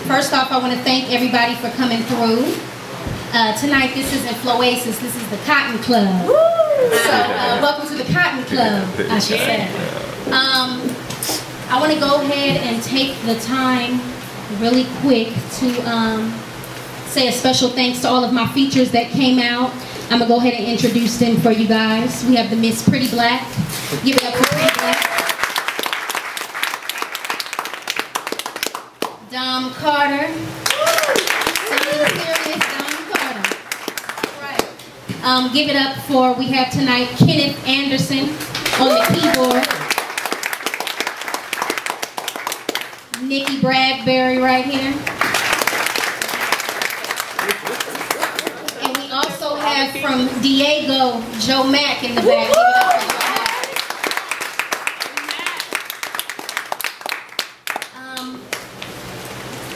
First off, I want to thank everybody for coming through. Tonight, this isn't Floasis, this is the Cotton Club. So, welcome to the Cotton Club, I should say. I want to go ahead and take the time really quick to say a special thanks to all of my features that came out. I'm going to go ahead and introduce them for you guys. We have the Miss Pretty Black. Give it up for Pretty Black. Dom Carter. Serious Dom Carter. All right. Give it up for, we have tonight, Kenneth Anderson on the keyboard. Nikki Bradbury right here. And we also have from Diego, Joe Mack in the back.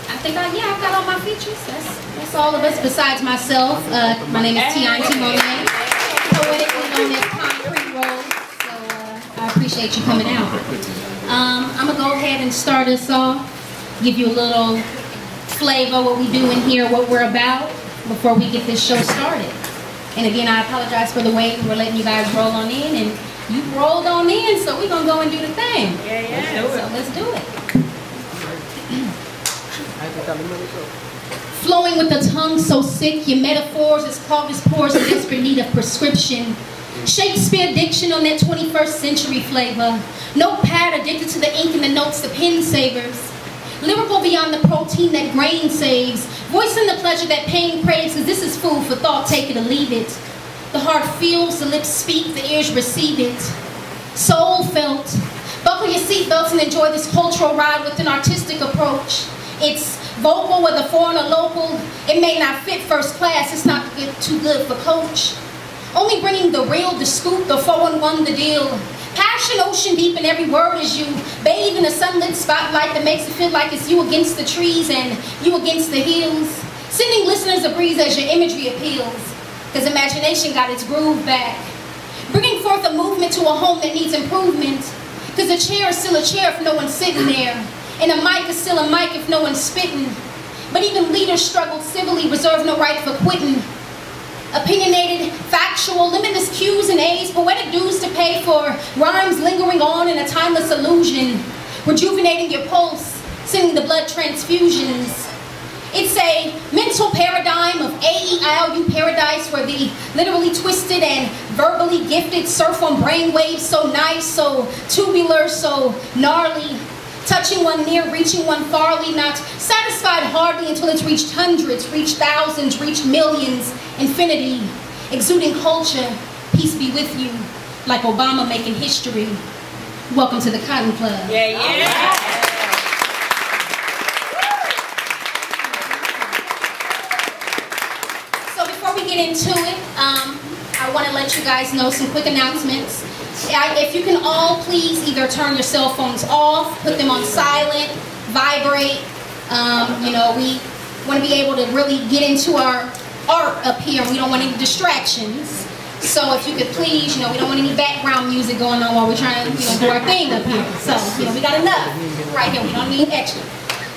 I think I've got all my features. That's all of us besides myself. My name is Tianti Monet, poetically known as Concrete Rose. So I appreciate you coming out. I'm going to go ahead and start us off, give you a little flavor what we do in here, what we're about, before we get this show started. And again, I apologize for the wait. We're letting you guys roll on in, and you rolled on in, so we're going to go and do the thing. Yeah. So let's do it. Flowing with a tongue so sick, your metaphors as clogged pores in desperate need of prescription. Shakespeare diction on that 21st century flavor. Notepad addicted to the ink and the notes the pen savors. Lyrical beyond the protein that grain saves. Voicing the pleasure that pain craves, because this is food for thought, take it or leave it. The heart feels, the lips speak, the ears receive it. Soul felt. Buckle your seatbelts and enjoy this cultural ride with an artistic approach. It's vocal, whether foreign or local. It may not fit first class, it's not too good for coach. Only bringing the real, the scoop, the 411, the deal. Passion ocean deep in every word as you bathe in a sunlit spotlight that makes it feel like it's you against the trees and you against the hills. Sending listeners a breeze as your imagery appeals, because imagination got its groove back. Bringing forth a movement to a home that needs improvement, because a chair is still a chair if no one's sitting there. And a mic is still a mic if no one's spitting. But even leaders struggle civilly, reserve no right for quitting. Opinionated, factual, limitless Q's and A's, poetic dues to pay for rhymes lingering on in a timeless illusion. Rejuvenating your pulse, sending the blood transfusions. It's a mental paradigm of AEIOU paradise where the literally twisted and verbally gifted surf on brainwaves so nice, so tubular, so gnarly. Touching one near, reaching one farly, not satisfied hardly until it's reached hundreds, reached thousands, reached millions, infinity, exuding culture, peace be with you, like Obama making history. Welcome to the Cotton Club. Yeah. So before we get into it, I want to let you guys know some quick announcements. If you can all please either turn your cell phones off, put them on silent, vibrate. You know, we want to be able to really get into our art up here. We don't want any distractions. So if you could please, you know, we don't want any background music going on while we're trying to, do our thing up here. So, we got enough right here. We don't need extra.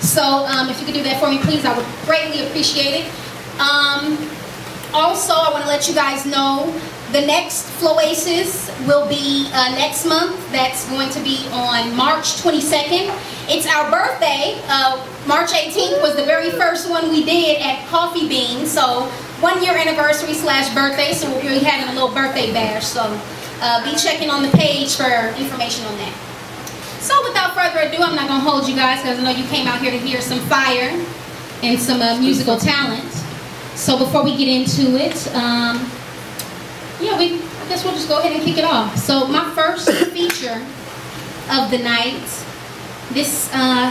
So if you could do that for me, please, I would greatly appreciate it. Also, I want to let you guys know the next Floasis will be next month. That's going to be on March 22nd. It's our birthday. March 18th was the very first one we did at Coffee Bean. So 1 year anniversary / birthday. So we'll be having a little birthday bash. So be checking on the page for information on that. So without further ado, I'm not going to hold you guys because I know you came out here to hear some fire and some musical talent. So before we get into it, I guess we'll just go ahead and kick it off. So my first feature of the night, this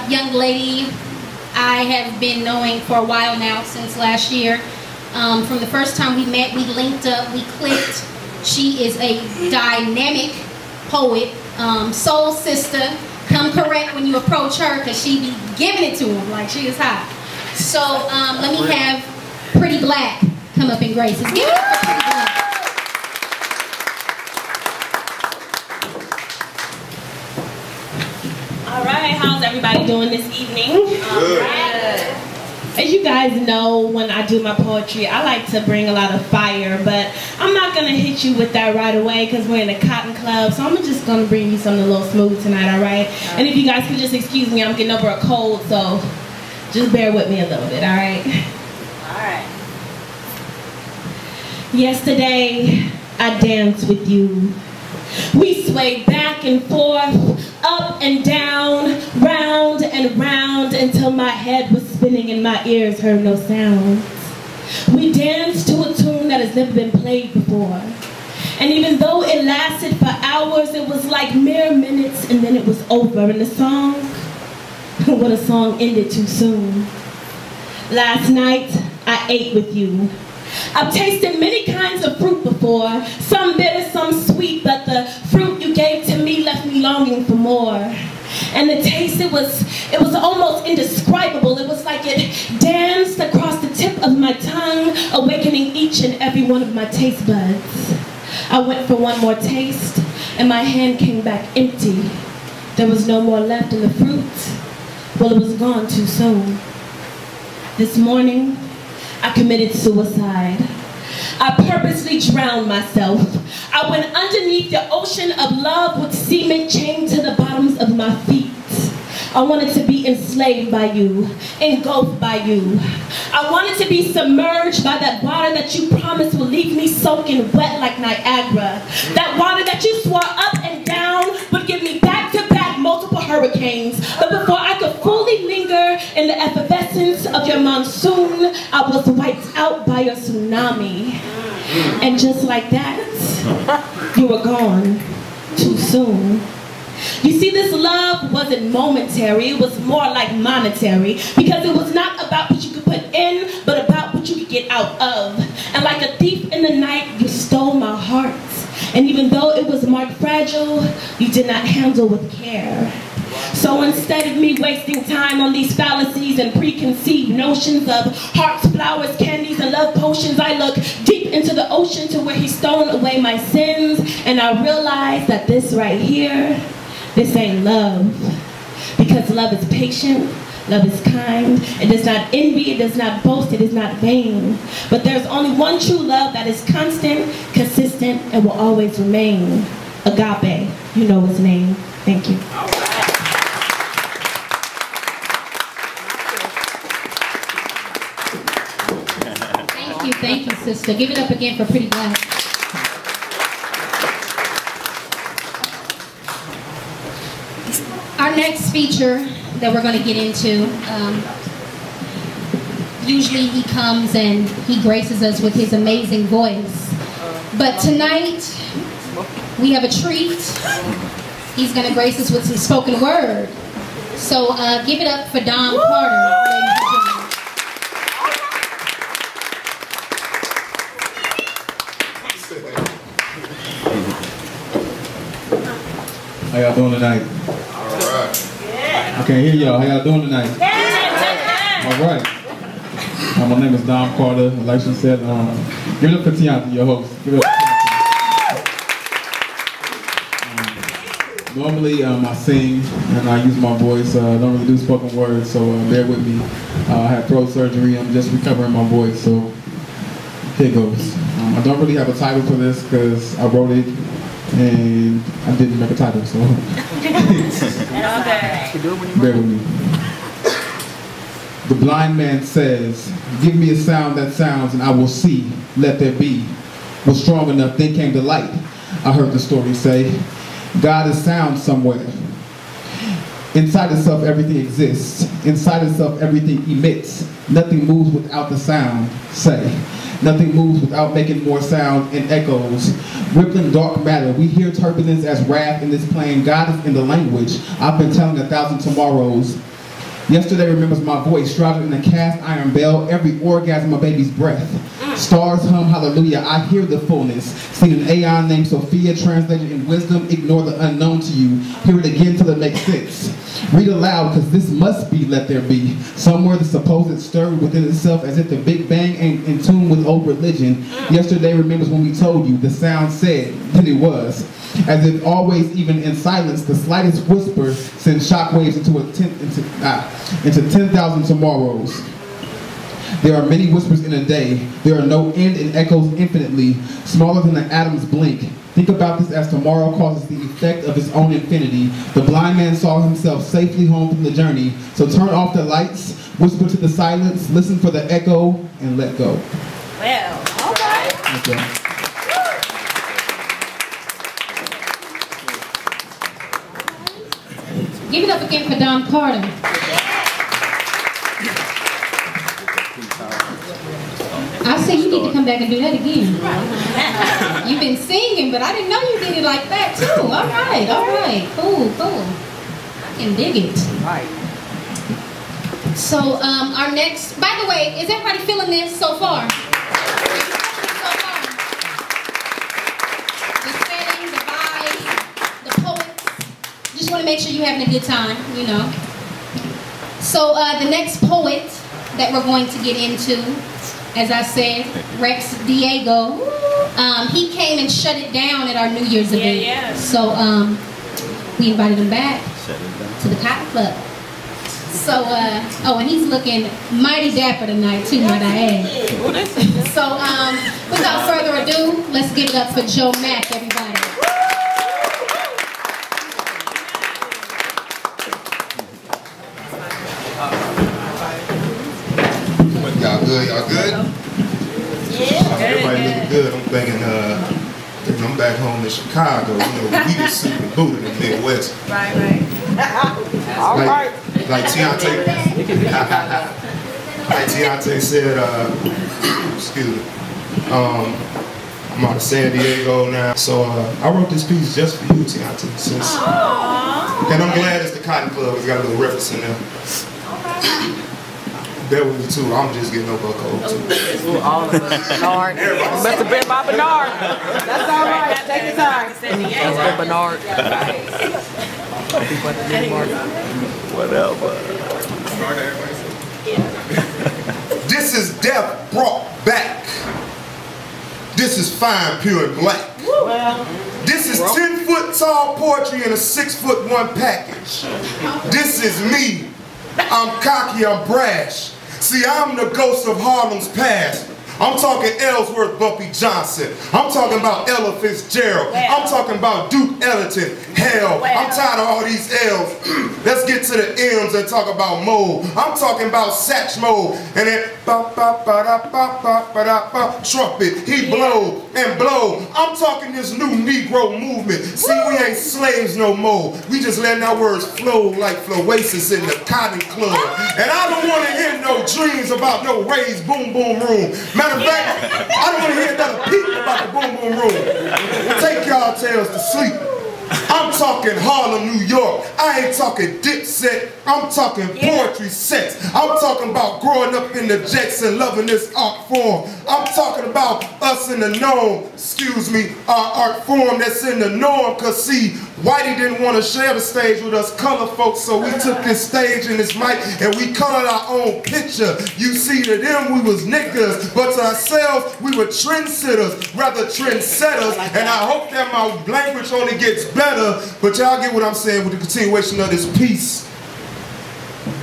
young lady I have been knowing for a while now, since last year. From the first time we met, we linked up, we clicked. She is a dynamic poet, soul sister. Come correct when you approach her, because she be giving it to him like she is hot. So let me have Pretty Black come up and grace us. Give it up for Pretty Black. All right, how's everybody doing this evening? As you guys know, when I do my poetry, I like to bring a lot of fire, but I'm not going to hit you with that right away because we're in a Cotton Club, so I'm just going to bring you something a little smooth tonight, alright? And if you guys could just excuse me, I'm getting over a cold, so just bear with me a little bit, alright? Alright. Yesterday, I danced with you. We swayed back and forth, up and down, round and round, until my head was spinning and my ears heard no sounds. We danced to a tune that has never been played before. And even though it lasted for hours, it was like mere minutes and then it was over. And the song, what a song ended too soon. Last night, I ate with you. I've tasted many kinds of fruit before, some bitter, some sweet, but the fruit you gave to me left me longing for more. And the taste, it was almost indescribable. It was like it danced across the tip of my tongue, awakening each and every one of my taste buds. I went for one more taste, and my hand came back empty. There was no more left in the fruit. Well, it was gone too soon. This morning, I committed suicide. I purposely drowned myself. I went underneath the ocean of love with cement chained to the bottoms of my feet. I wanted to be enslaved by you, engulfed by you. I wanted to be submerged by that water that you promised would leave me soaking wet like Niagara. That water that you swore up and down would give me back-to-back multiple hurricanes. But before I could fully linger in the effervescence of your monsoon, I was wiped out by your tsunami. And just like that, you were gone too soon. You see, this love wasn't momentary, it was more like monetary, because it was not about what you could put in, but about what you could get out of. And like a thief in the night, you stole my heart. And even though it was marked fragile, you did not handle with care. So instead of me wasting time on these fallacies and preconceived notions of hearts, flowers, candies, and love potions, I look deep into the ocean to where he stole away my sins, and I realized that this right here, this ain't love. Because love is patient, love is kind, it does not envy, it does not boast, it is not vain. But there's only one true love that is constant, consistent, and will always remain. Agape, you know his name. Thank you. Thank you, sister. Give it up again for Pretty Black. Our next feature that we're going to get into, usually he comes and he graces us with his amazing voice. But tonight, we have a treat. He's going to grace us with some spoken word. So give it up for Dom Carter, ladies and gentlemen. How y'all doing tonight? Alright. I can't hear y'all. How y'all doing tonight? Alright. My name is Dom Carter. Like she said, give it up for Tiana, your host. Give it up for normally, I sing and I use my voice. I don't really do spoken words, so bear with me. I had throat surgery. I'm just recovering my voice, so here goes. I don't really have a title for this because I wrote it and I didn't make a title, so bear with me. The blind man says, give me a sound that sounds and I will see, let there be. Was strong enough, then came the light. I heard the story say, God is sound somewhere. Inside itself everything exists. Inside itself everything emits. Nothing moves without the sound, say. Nothing moves without making more sound and echoes. Rippling dark matter, we hear turbulence as wrath in this plane. God is in the language. I've been telling 1,000 tomorrows. Yesterday remembers my voice, shrouded in a cast iron bell, every orgasm a baby's breath. Stars hum hallelujah, I hear the fullness. Seen an aeon named Sophia, translated in wisdom, ignore the unknown to you. Hear it again till it makes sense. Read aloud, because this must be let there be. Somewhere the supposed stirred within itself as if the Big Bang ain't in tune with old religion. Yesterday remembers when we told you, the sound said, then it was. As if always, even in silence, the slightest whisper sends shockwaves into 10,000 tomorrows. There are many whispers in a day. There are no end and echoes infinitely, smaller than an atom's blink. Think about this as tomorrow causes the effect of its own infinity. The blind man saw himself safely home from the journey. So turn off the lights, whisper to the silence, listen for the echo, and let go. Well, all right. Okay. Give it up again for Don Carter. I say you need to come back and do that again. You've been singing, but I didn't know you did it like that too. All right, cool. I can dig it. Right. So our next, by the way, is everybody feeling this so far? The setting, the vibe, the poets. Just want to make sure you're having a good time, you know. So the next poet that we're going to get into, as I said, Rex Diego, he came and shut it down at our New Year's event. Yeah. So we invited him back to the Cotton Club. So, oh, and he's looking mighty dapper tonight too, might I add. So, without further ado, let's give it up for Joe Mack, everybody. Y'all good? Y'all good? Yeah. Everybody looking good. I'm thinking, I'm back home in Chicago. You know, we get super booted in the Midwest. Right. All right. Like Tiante said, excuse me, I'm out of San Diego now. So I wrote this piece just for you, Tiante. And I'm glad it's the Cotton Club. It's got a little reference in there. Bear with me too. I'm just getting over a cold too. All of us. Bernard. Must have been by Bernard. That's all right. Take your time. Must have been Bernard. Whatever. This is death brought back. This is fine, pure, and black. This is 10-foot tall poetry in a 6'1" package. This is me. I'm cocky, I'm brash. See, I'm the ghost of Harlem's past. I'm talking Ellsworth Bumpy Johnson. I'm talking about Ella Fitzgerald. I'm talking about Duke Ellington. Hell, I'm tired of all these L's. Let's get to the M's and talk about Mo. I'm talking about Satchmo. And then trumpet, he blow and blow. I'm talking this new Negro movement. See, we ain't slaves no more. We just letting our words flow like Floasis in the Cotton Club. And I don't want to hear no dreams about no raised boom boom room. Matter of fact, I don't want to hear another peep about the boom boom room. Take y'all tails to sleep. I'm talking Harlem, New York. I ain't talking Dipset. I'm talking poetry sets. I'm talking about growing up in the jets and loving this art form. I'm talking about us in the norm. Excuse me, our art form that's in the norm. Cause see, Whitey didn't want to share the stage with us color folks, so we took this stage and this mic and we colored our own picture. You see, to them we was niggas, but to ourselves we were trendsetters, rather trendsetters. And I hope that my language only gets better, but y'all get what I'm saying with the continuation of this piece.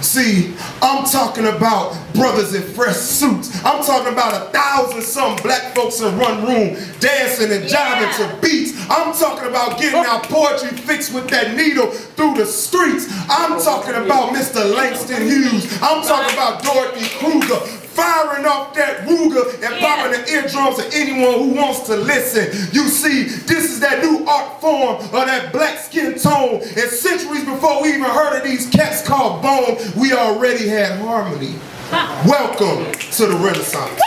See, I'm talking about brothers in fresh suits. I'm talking about 1,000-some black folks in one room dancing and jiving to beats. I'm talking about getting our poetry fixed with that needle through the streets. I'm talking about Mr. Langston Hughes. I'm talking about Dorothy Kruger. Firing off that Ruger and popping the eardrums of anyone who wants to listen. You see, this is that new art form of that black skin tone. And centuries before we even heard of these cats called bone, we already had harmony. Welcome to the Renaissance.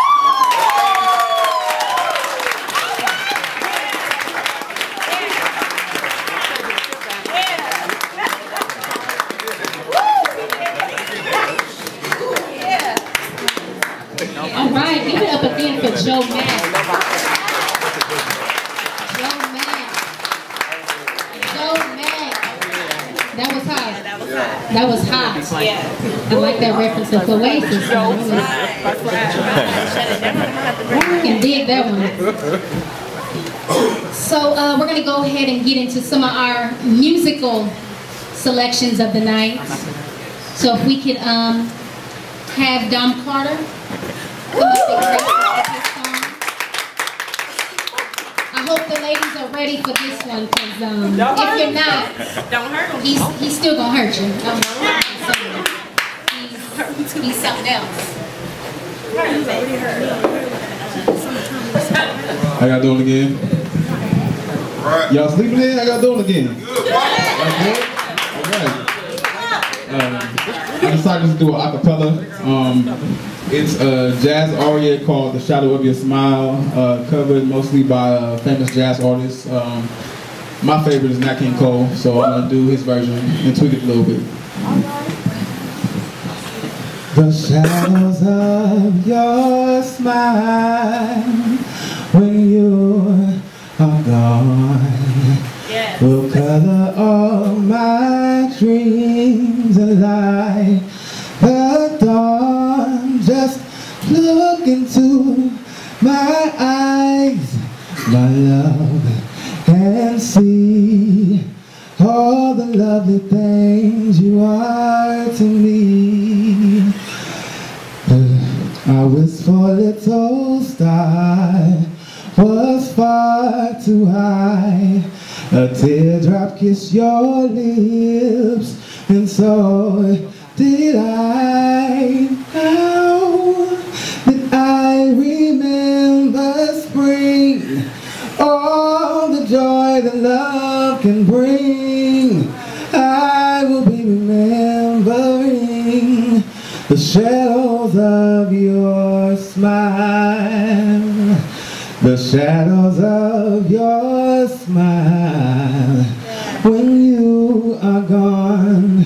All right, give it up again for Joe Mack. Joe Mack. That was hot. That was hot. That was hot. Yeah. I like that reference to Oasis. I can dig that one. So we're going to go ahead and get into some of our musical selections of the night. So if we could have Dom Carter come up and grace us with this song. I hope the ladies are ready for this one, because if you're not, Don't hurt him. he's still going to hurt you. He's something else. I gotta do it again. Y'all sleeping in? I gotta do it again. Okay. Alright. I decided to do an acapella. It's a jazz aria called The Shadow of Your Smile, covered mostly by famous jazz artists. My favorite is Nat King Cole, so I'm gonna do his version and tweak it a little bit. The shadows of your smile when you are gone will color all my dreams alive. The dawn, just look into my eyes, my love, and see all the lovely things you are to me. I wish for a little star was far too high. A teardrop kissed your lips, and so did I. How did I remember spring? All the joy that love can bring. I will be remembering the shadows of your smile. The shadows of your smile. When you are gone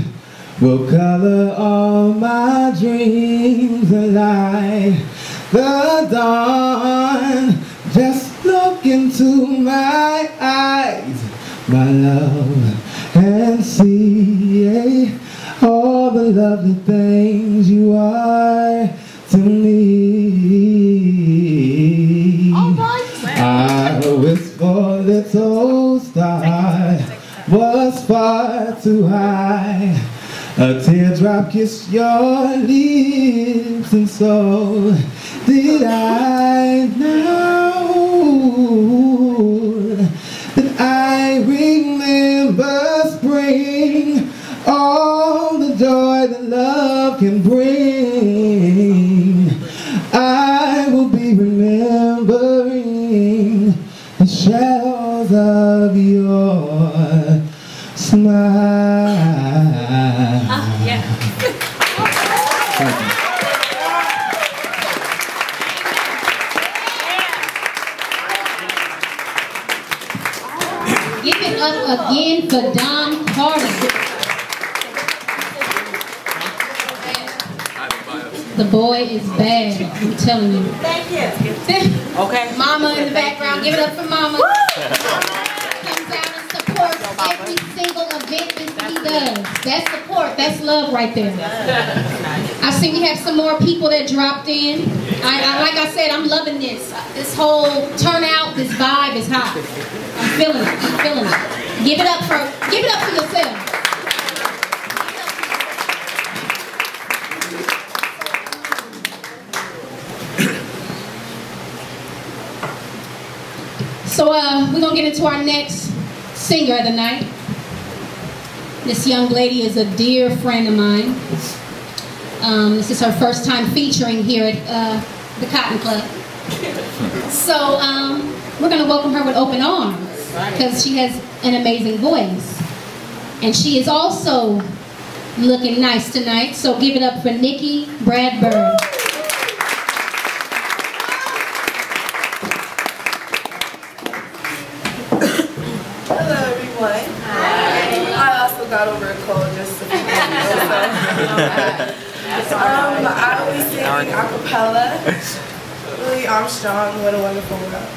will color all my dreams alive. The dawn, just look into my eyes, my love, and see all the lovely things you are to me. I wish for a little star was far too high. A teardrop kissed your lips, and so did I. Now that I remember spring, all the joy that love can bring, I will be remembering the shadows of your smile. Thank you. Give it up again for Don Carter. The boy is bad, I'm telling you. Thank you. Okay. Mama in the background, give it up for Mama. Mama comes out and supports every single event that he does. That's support, that's love right there. I see we have some more people that dropped in. Like I said, I'm loving this. This whole turnout, this vibe is hot. I'm feeling it, I'm feeling it. Give it up for yourself. So we're going to get into our next singer of the night. This young lady is a dear friend of mine. This is her first time featuring here at the Cotton Club. So we're going to welcome her with open arms because she has an amazing voice. And she is also looking nice tonight. So give it up for Nikki Bradburn. Got over a cold just a few days ago. I always sing a cappella. Louis Armstrong, What a Wonderful World.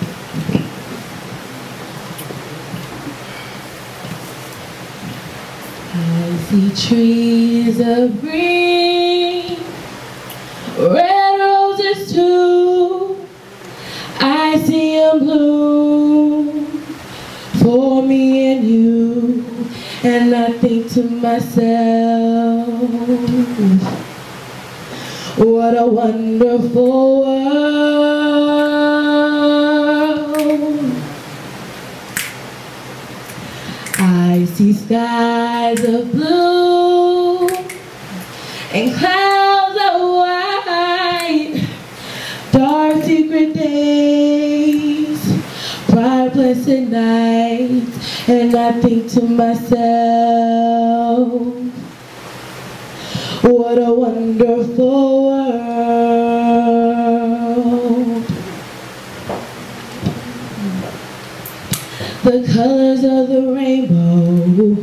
I see trees of green, red roses too. I see them bloom for me and you, and I think to myself, what a wonderful world. I see skies of blue and clouds of white, dark secret days, bright blessed nights, and I think to myself, what a wonderful world. The colors of the rainbow,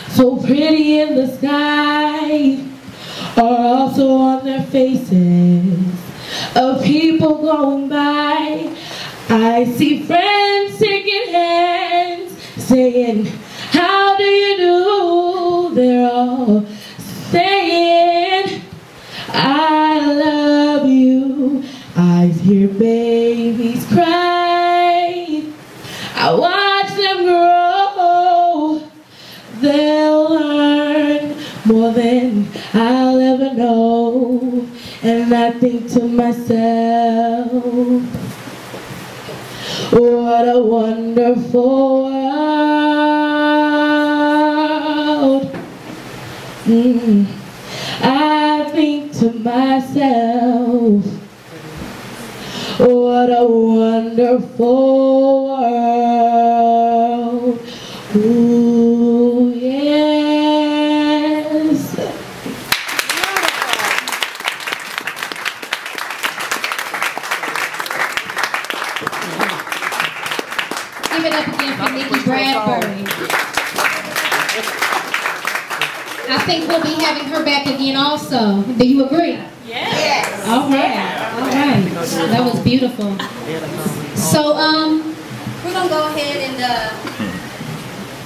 so pretty in the sky, are also on their faces of people going by. I see friends shaking hands, saying, how do you do? They're all saying, I love you. I hear babies cry, I watch them grow. They'll learn more than I'll ever know. And I think to myself, what a wonderful world. I think to myself, what a wonderful world. Ooh, yes. Give it up again for Nikki Bradbury. I think we'll be having her back again also. Do you agree? Yes. All right. All right. That was beautiful. So, we're going to go ahead and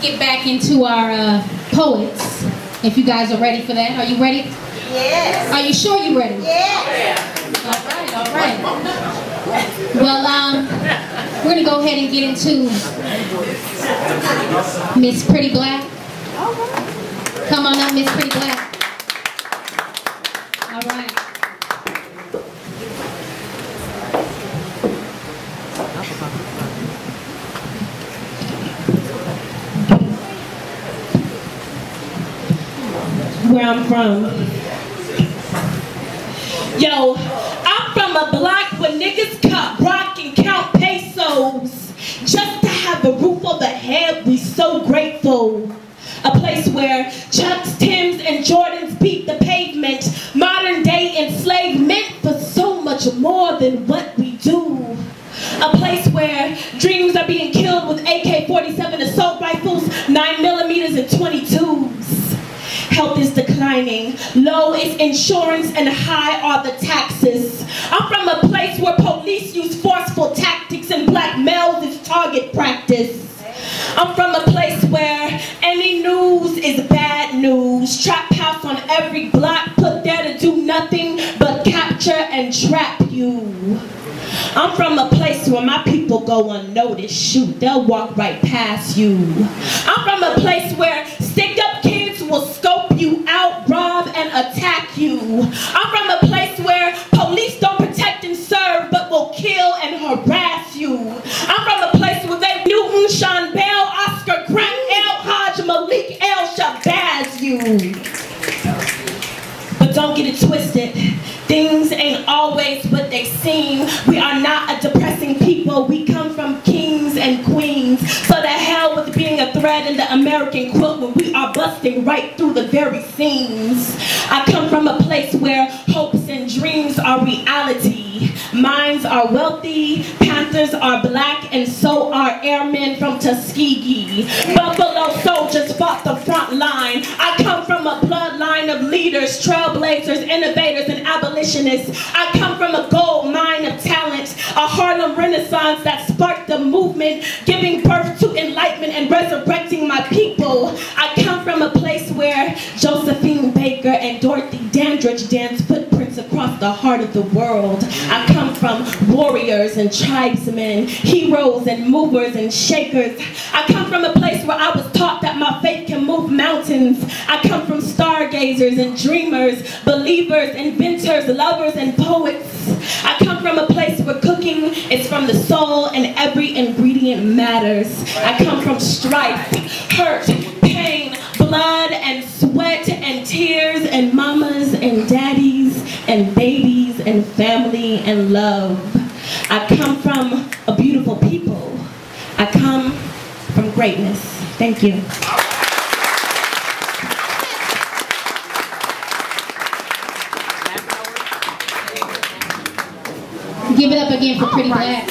get back into our poets. If you guys are ready for that. Are you ready? Yes. Are you sure you're ready? Yes. All right. All right. Well, we're going to go ahead and get into Miss Pretty Black. Come on up, Miss Pretty Black. All right. Where I'm from. Yo, I'm from a block where niggas cut rock and count pesos. Just to have a roof over head, we so grateful. A place where Chucks, Tims, and Jordans beat the pavement. Modern day enslavement for so much more than what we do. A place where dreams are being killed with AK-47 assault rifles, 9mm and 22s. Health is declining, low is insurance, and high are the taxes. I'm from a place where police use forceful tactics and black males is target practice. I'm from a place where any news is bad news. Trap house on every block, put there to do nothing but capture and trap you. I'm from a place where my people go unnoticed. Shoot, they'll walk right past you. I'm from a place where stick-up kids will scope you out, rob, and attack you. I'm from a place where police don't protect and serve, but will kill and harass you. I'm from a place where they Newton, Sean Bell, Oscar Grant, El Hajj, Malik, El Shabazz you. But don't get it twisted. Things ain't always what they seem. We are not a depressing people. We come from kings and queens. So the hell with being a thread in the American quilt when we are busting right through the very seams. I come from a place where hopes and dreams are reality. Minds are wealthy, Panthers are black, and so are airmen from Tuskegee. Buffalo soldiers fought the front line. I come from a bloodline of leaders, trailblazers, innovators, and abolitionists. I come from a gold mine of talent, a Harlem Renaissance that sparked the movement, giving birth to enlightenment and resurrecting my people. I come from a place where Josephine Baker and Dorothy Dandridge danced footprints across the heart of the world. I come from warriors and tribesmen, heroes and movers and shakers. I come from a place where I was taught that my faith can move mountains. I come from stargazers and dreamers, believers, inventors, lovers, and poets. I come from a place where cooking is from the soul and every ingredient matters. I come from strife, hurt, pain, blood and sweat and tears and mamas and daddies and babies and family and love. I come from a beautiful people. I come from greatness. Thank you. Give it up again for Pretty Black.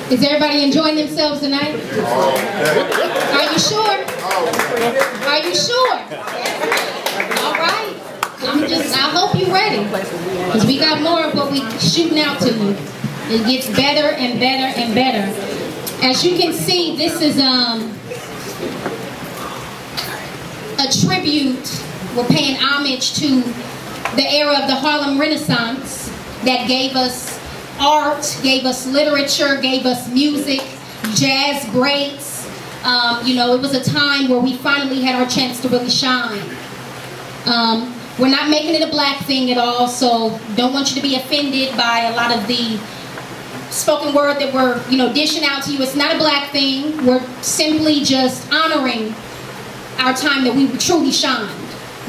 Is everybody enjoying themselves tonight? Are you sure? Are you sure? All right. I hope you're ready. Because we got more of what we shooting out to you. It gets better and better and better. As you can see, this is a tribute. We're paying homage to the era of the Harlem Renaissance that gave us art, gave us literature, gave us music, jazz breaks. You know, it was a time where we finally had our chance to really shine. We're not making it a black thing at all, so don't want you to be offended by a lot of the spoken word that we're, you know, dishing out to you. It's not a black thing. We're simply just honoring our time that we truly shined.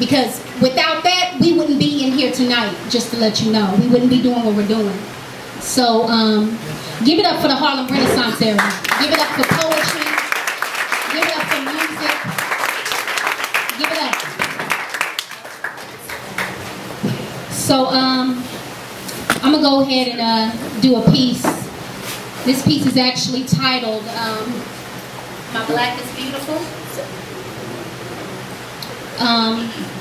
Because without that, we wouldn't be in here tonight, just to let you know. We wouldn't be doing what we're doing. So, give it up for the Harlem Renaissance era. Give it up for poetry. Give it up for music. Give it up. So, I'm going to go ahead and do a piece. This piece is actually titled, My Black is Beautiful.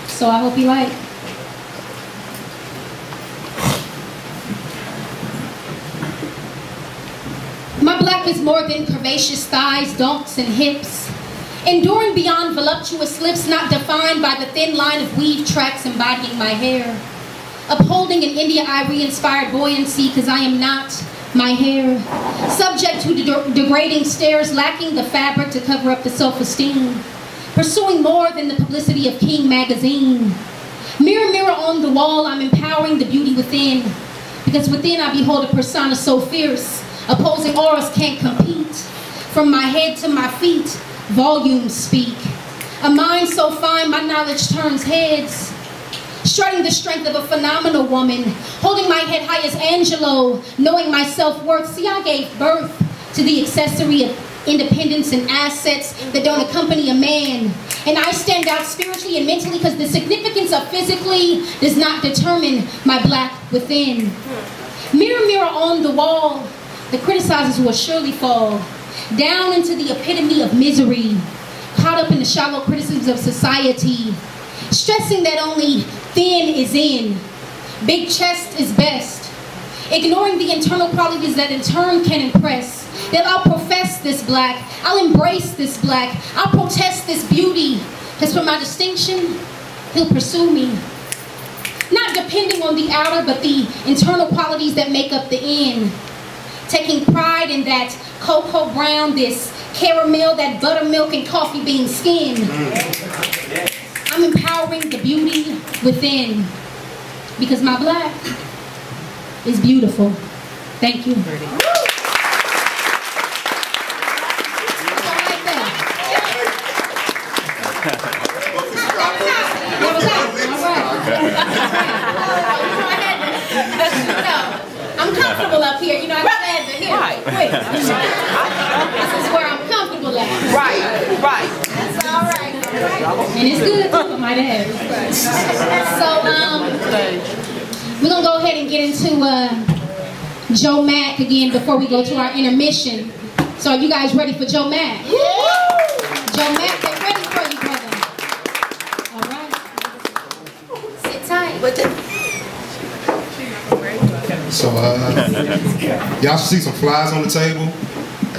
So I hope you like. My black is more than curvaceous thighs, donks, and hips, enduring beyond voluptuous lips, not defined by the thin line of weave tracks embodying my hair, upholding an India Irie-inspired buoyancy, because I am not my hair, subject to degrading stares, lacking the fabric to cover up the self-esteem, pursuing more than the publicity of King magazine. Mirror, mirror on the wall, I'm empowering the beauty within, because within I behold a persona so fierce, opposing auras can't compete. From my head to my feet, volumes speak. A mind so fine, my knowledge turns heads. Strutting the strength of a phenomenal woman, holding my head high as Angelo, knowing my self-worth. See, I gave birth to the accessory of independence and assets that don't accompany a man. And I stand out spiritually and mentally because the significance of physically does not determine my black within. Mirror, mirror on the wall, the criticizers will surely fall down into the epitome of misery, caught up in the shallow criticisms of society, stressing that only thin is in, big chest is best, ignoring the internal qualities that in turn can impress. That I'll profess this black, I'll embrace this black, I'll protest this beauty, because for my distinction, he'll pursue me. Not depending on the outer, but the internal qualities that make up the in. Taking pride in that cocoa brown, this caramel, that buttermilk and coffee bean skin. I'm empowering the beauty within, because my black is beautiful. Thank you. I'm comfortable up here. You know, I'm glad to hear. Right. This is where I'm comfortable at. Right. That's all right. And it's good too, I might add. So, we're going to go ahead and get into Joe Mack again before we go to our intermission. So, are you guys ready for Joe Mack? Joe Mack, they're ready for you, brother. All right. Sit tight. So, y'all should see some flies on the table.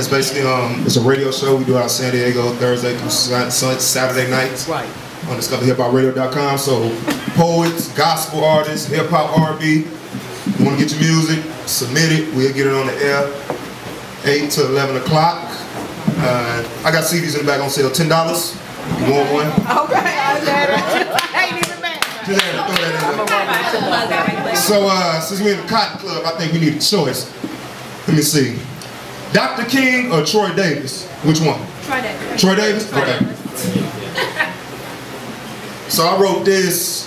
It's basically it's a radio show. We do it out of San Diego Thursday through Saturday nights. Right. On discoverhiphopradio.com. So poets, gospel artists, hip hop, R&B. You want to get your music? Submit it. We'll get it on the air. 8 to 11 o'clock. I got CDs in the back on sale. $10. You want one? Okay. I ain't even mad. Just had to throw that in there. So since we're in the Cotton Club, I think we need a choice. Let me see. Dr. King or Troy Davis? Which one? Troy Davis. Troy Davis? Okay. So I wrote this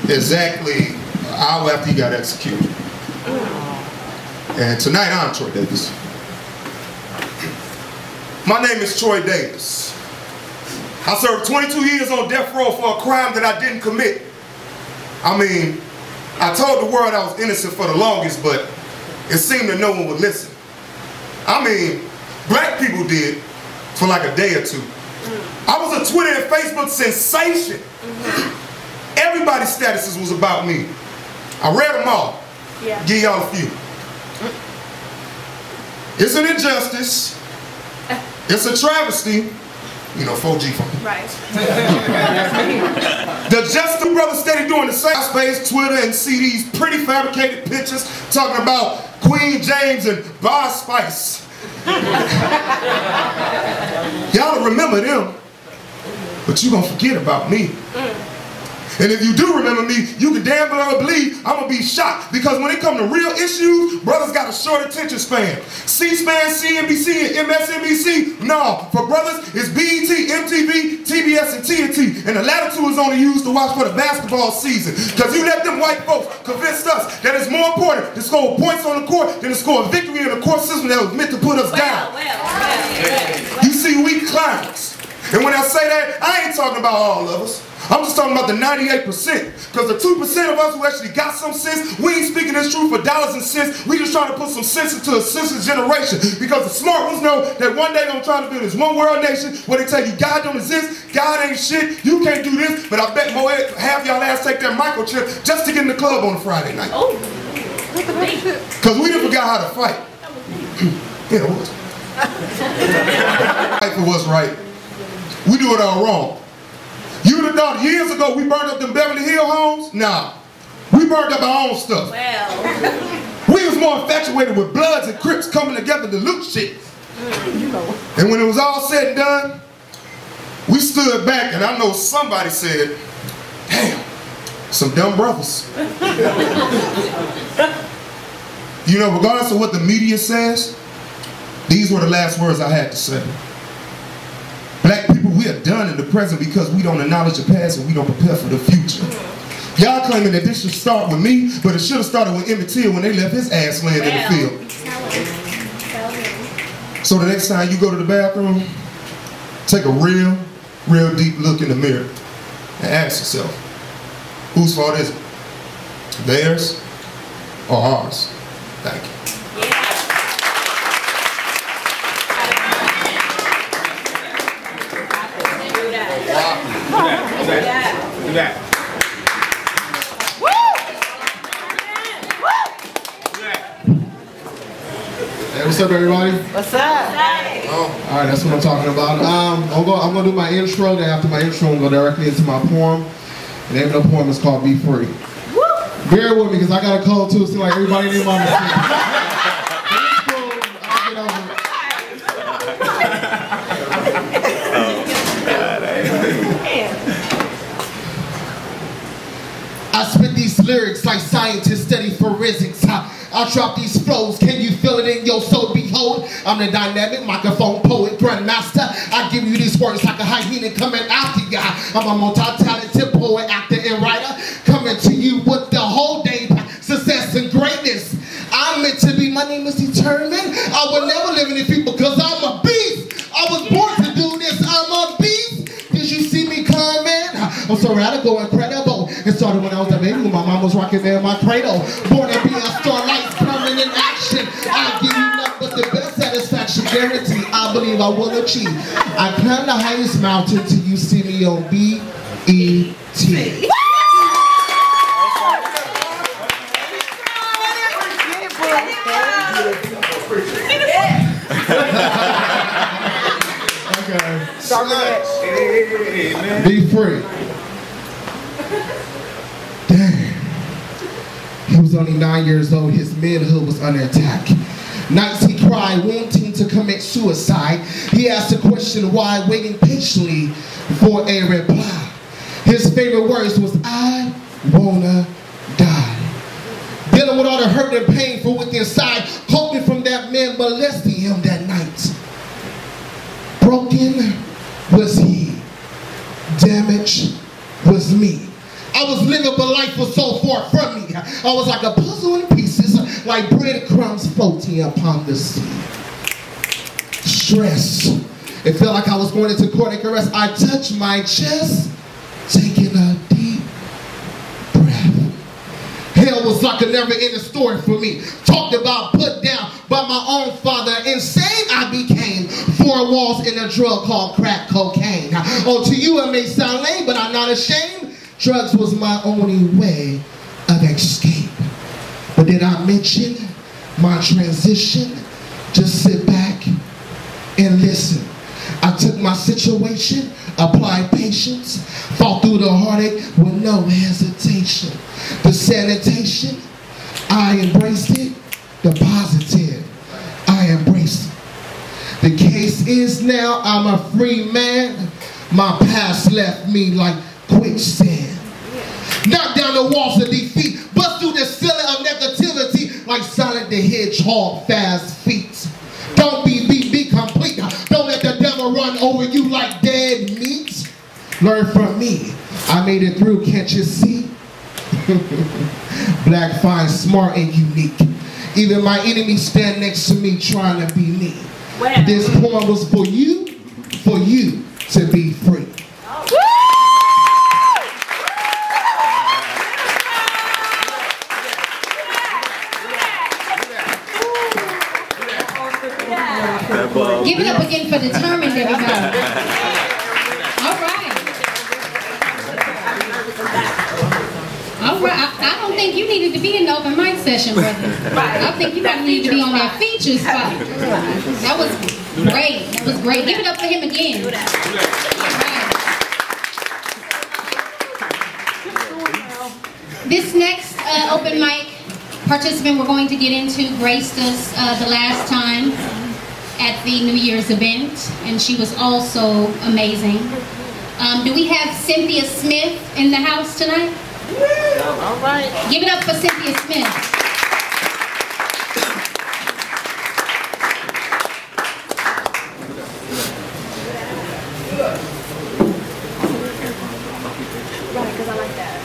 exactly an hour after he got executed. And tonight I'm Troy Davis. My name is Troy Davis. I served 22 years on death row for a crime that I didn't commit. I mean, I told the world I was innocent for the longest, but it seemed that no one would listen. I mean, black people did for like a day or two. I was a Twitter and Facebook sensation. Everybody's statuses was about me. I read them all. Yeah. Give y'all a few. It's an injustice. It's a travesty. You know, 4G for me. Right. The Justin Brothers steady doing the same space, Twitter, and see these pretty fabricated pictures talking about Queen James and Bar Spice. Y'all remember them, but you gonna forget about me. And if you do remember me, you can damn well believe I'm gonna be shocked, because when it comes to real issues, brothers got a short attention span. C-SPAN, CNBC, and MSNBC, no. For brothers, it's BET, MTV, TBS, and TNT. And the latter two is only used to watch for the basketball season. Because you let them white folks convince us that it's more important to score points on the court than to score a victory in a court system that was meant to put us down. You see, we clowns. And when I say that, I ain't talking about all of us. I'm just talking about the 98%. Because the 2% of us who actually got some sense, we ain't speaking this truth for dollars and cents. We just trying to put some sense into a senseless generation. Because the smart ones know that one day they're going to try to build this one world nation where they tell you God don't exist, God ain't shit, you can't do this. But I bet more half y'all ass take that microchip just to get in the club on a Friday night. Oh. Because we done forgot how to fight. Yeah, what? Fight for what's right. We do it all wrong. You'd have thought years ago we burned up them Beverly Hill homes? Nah. We burned up our own stuff. Well. We was more infatuated with Bloods and Crips coming together to loot shit. And when it was all said and done, we stood back, and I know somebody said, damn, some dumb brothers. You know, regardless of what the media says, these were the last words I had to say. Black people, we are done in the present because we don't acknowledge the past and we don't prepare for the future. Y'all claiming that this should start with me, but it should have started with Emmett Till when they left his ass laying in the field. So the next time you go to the bathroom, take a real deep look in the mirror and ask yourself, whose fault is it? Theirs or ours? Thank you. Do that. Hey, what's up, everybody? What's up? All right, that's what I'm talking about. I'm gonna do my intro. Then after my intro, I'm gonna go directly into my poem. The name of the poem is called "Be Free." Bear with me, because I got a cold too. Seems like everybody in my I spit these lyrics like scientists study forensics. I drop these flows, can you feel it in your soul? Behold, I'm the dynamic microphone poet, grandmaster. I give you these words like a hyena coming after ya. I'm a multi-talented poet, actor, and writer, coming to you with the whole day success and greatness. I'm meant to be, my name is determined. I will never live in defeat because I'm a beast. I was born to do this, I'm a beast. Did you see me coming? I'm so radical, incredible. It started when I was a baby, when my mom was rocking me in my cradle. Born to be a starlight coming in action. I'll give you nothing but the best satisfaction, guarantee. I believe I will achieve. I climb the highest mountain till you see me on BET. Okay. Start with that. Be free. Damn. He was only 9 years old. His manhood was under attack. Nights he cried, wanting to commit suicide. He asked the question why, waiting patiently for a reply. His favorite words was, I wanna die. Dealing with all the hurt and pain from within inside, hoping from that man molesting him that night. Broken was he. Damaged was me. I was living, but life was so far from me. I was like a puzzle in pieces, like breadcrumbs floating upon the sea. Stress. It felt like I was going into cardiac arrest. I touched my chest, taking a deep breath. Hell was like a never-ending story for me. Talked about put down by my own father. Insane I became. 4 walls in a drug called crack cocaine. Oh, to you it may sound lame, but I'm not ashamed. Drugs was my only way of escape. But did I mention my transition? Just sit back and listen. I took my situation, applied patience, fought through the heartache with no hesitation. The sanitation, I embraced it. The positive, I embraced it. The case is now I'm a free man. My past left me like quicksand. Knock down the walls of defeat, bust through the ceiling of negativity like Sonic the Hedgehog fast feet. Don't be complete. Don't let the devil run over you like dead meat. Learn from me. I made it through, can't you see? Black, fine, smart, and unique. Even my enemies stand next to me trying to be me. Wow. This poem was for you to be free. Give it up again for Determined, everybody. All right. All right. I don't think you needed to be in the open mic session, brother. I think you might need to be on that feature spot. That was great. That was great. Give it up for him again. All right. This next open mic participant we're going to get into graced us the last time at the New Year's event, and she was also amazing. Do we have Cynthia Smith in the house tonight? All right. Give it up for Cynthia Smith. Right, because I like that.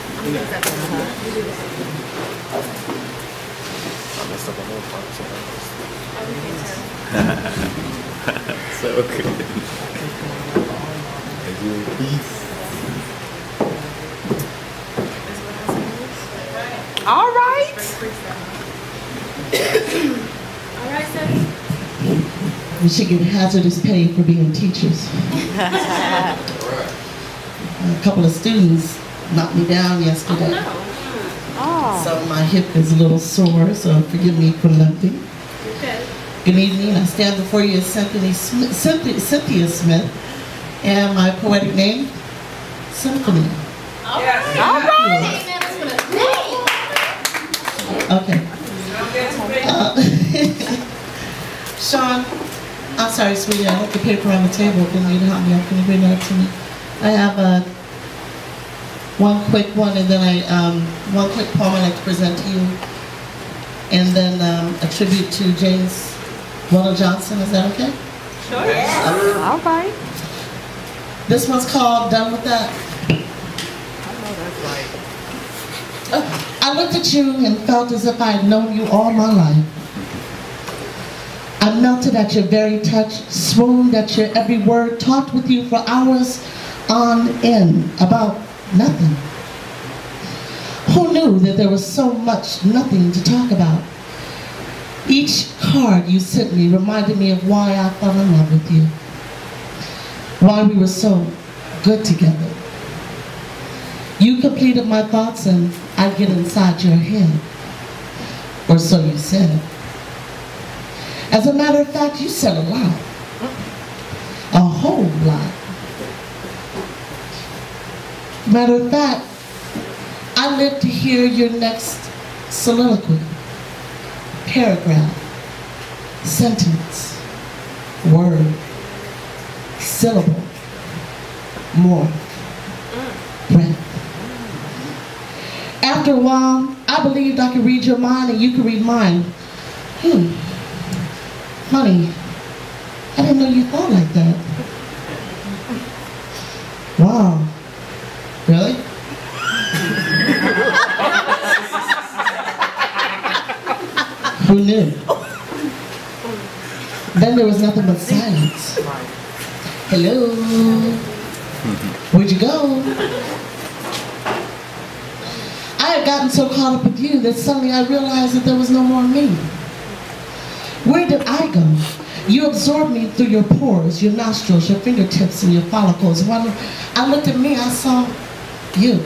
So good. All right. All right, sis. We should get hazardous pay for being teachers. A couple of students knocked me down yesterday. Oh, So my hip is a little sore, so forgive me for limping. okay. Good evening. I stand before you as Cynthia Smith, and my poetic name, Symphony. All right. Okay. Sean, I'm sorry, sweetie. I left the paper on the table. Can you help me out? Can you bring that up to me? I have one quick one, and then one quick poem I'd like to present to you, and then a tribute to James Walter Johnson. Is that okay? Sure. Yeah. All right. This one's called Done With That. I looked at you and felt as if I had known you all my life. I melted at your very touch, swooned at your every word, talked with you for hours on end about nothing. Who knew that there was so much nothing to talk about? Each card you sent me reminded me of why I fell in love with you. Why we were so good together. You completed my thoughts and I'd get inside your head. Or so you said. As a matter of fact, you said a lot. A whole lot. Matter of fact, I live to hear your next soliloquy, paragraph, sentence, word, syllable, more, breath. After a while, I believed I could read your mind and you could read mine. Honey, I didn't know you thought like that. Wow. Really? Who knew? Then there was nothing but silence. Hello? Where'd you go? I had gotten so caught up with you that suddenly I realized that there was no more me. Where did I go? You absorbed me through your pores, your nostrils, your fingertips, and your follicles. When I looked at me, I saw you.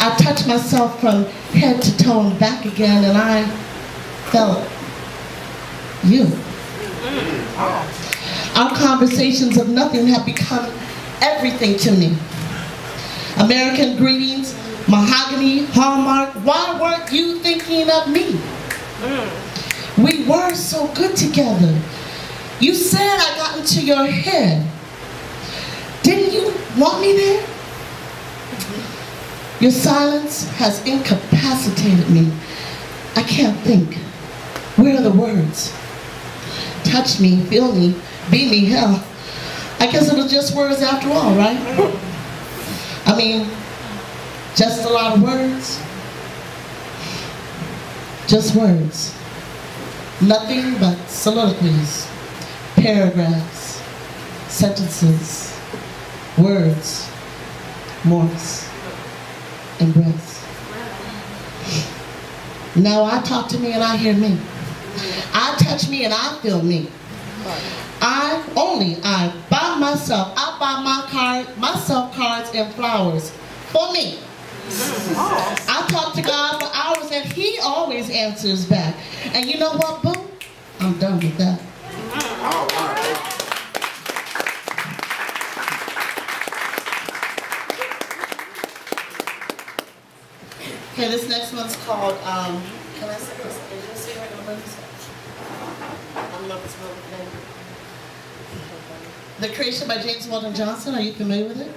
I touched myself from head to toe and back again, and I felt you. Our conversations of nothing have become everything to me. American greetings, mahogany, hallmark, why weren't you thinking of me? We were so good together. You said I got into your head. Didn't you want me there? Your silence has incapacitated me. I can't think. Where are the words? Touch me, feel me, be me, hell. I guess it was just words after all, right? I mean, just a lot of words. Just words. Nothing but soliloquies, paragraphs, sentences, words, morphs, and breaths. Now I talk to me and I hear me. I touch me and I feel me. I by myself, I buy myself cards and flowers for me. I talk to God for hours and He always answers back. And you know what, boo? I'm done with that. Okay, this next one's called, can I say this? Is your cigarette gonna burn this? I don't know if it's real name. The Creation by James Weldon Johnson, are you familiar with it?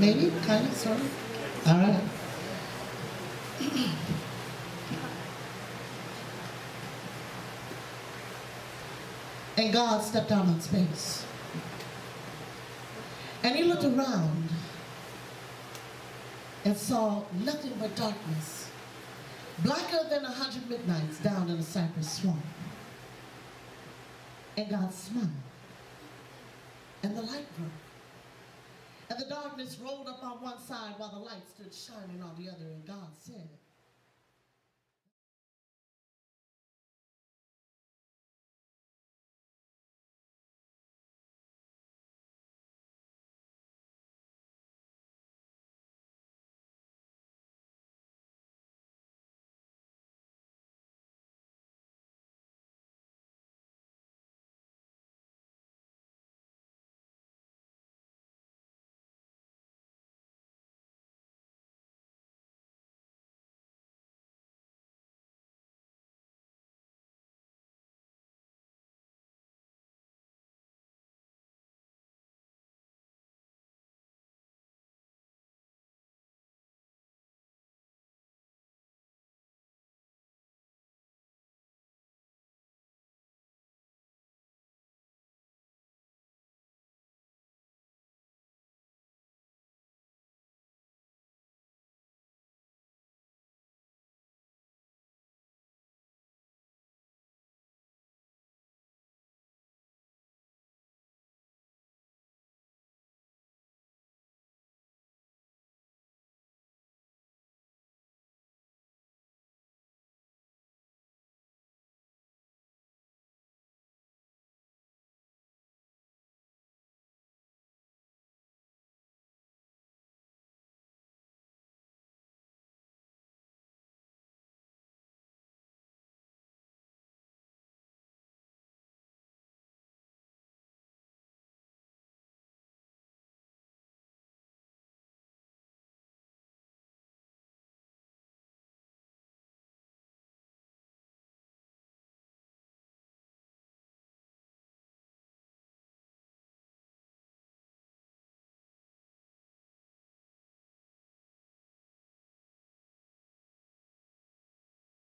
Maybe, kind of, sort of. All right. And God stepped out on space. And He looked around and saw nothing but darkness, blacker than 100 midnights down in a cypress swamp. And God smiled, and the light broke. And the darkness rolled up on one side while the light stood shining on the other, and God said,